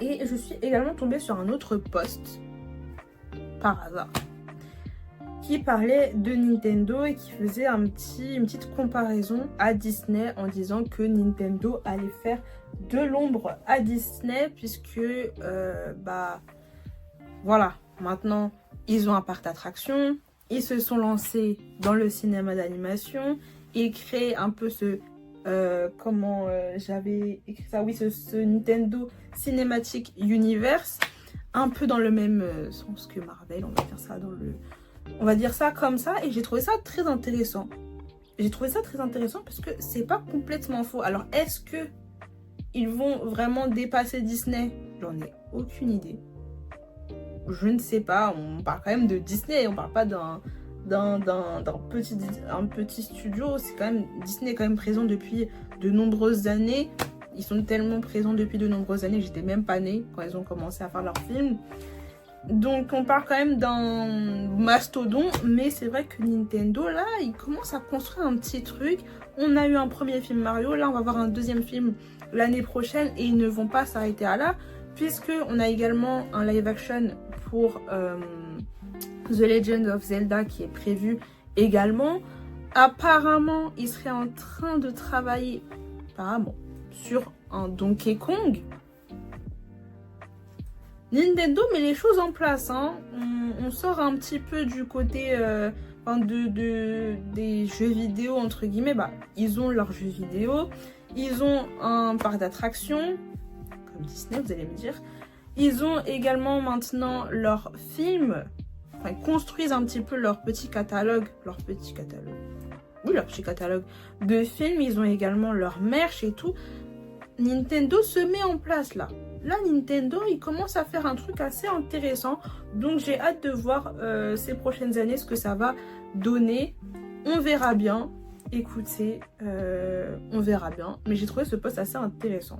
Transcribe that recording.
Et je suis également tombée sur un autre post, par hasard, qui parlait de Nintendo et qui faisait une petite comparaison à Disney en disant que Nintendo allait faire de l'ombre à Disney puisque, voilà, maintenant ils ont un parc d'attractions, ils se sont lancés dans le cinéma d'animation, ils créent un peu j'avais écrit ça, oui, ce Nintendo Cinematic Universe, un peu dans le même sens que Marvel, on va dire ça comme ça, et j'ai trouvé ça très intéressant. J'ai trouvé ça très intéressant parce que c'est pas complètement faux. Alors, est-ce que ils vont vraiment dépasser Disney? J'en ai aucune idée. Je ne sais pas. On parle quand même de Disney, on parle pas d'un petit studio. C'est quand même, Disney est quand même présent depuis de nombreuses années. Ils sont tellement présents depuis de nombreuses années que j'étais même pas née quand ils ont commencé à faire leurs films. Donc on parle quand même d'un mastodonte, mais c'est vrai que Nintendo là, il commence à construire un petit truc. On a eu un premier film Mario, là on va avoir un deuxième film l'année prochaine et ils ne vont pas s'arrêter à là, puisque on a également un live action pour The Legend of Zelda qui est prévu également. Apparemment, ils seraient en train de travailler sur un Donkey Kong. Nintendo met les choses en place, hein. On sort un petit peu du côté des jeux vidéo, entre guillemets. Ils ont leurs jeux vidéo, ils ont un parc d'attractions, comme Disney, vous allez me dire. Ils ont également maintenant leurs films, enfin, ils construisent un petit peu leur petit catalogue de films. Ils ont également leur merch et tout. Nintendo se met en place là. Là, Nintendo, il commence à faire un truc assez intéressant. Donc, j'ai hâte de voir ces prochaines années ce que ça va donner. On verra bien. Écoutez, on verra bien. Mais j'ai trouvé ce post assez intéressant.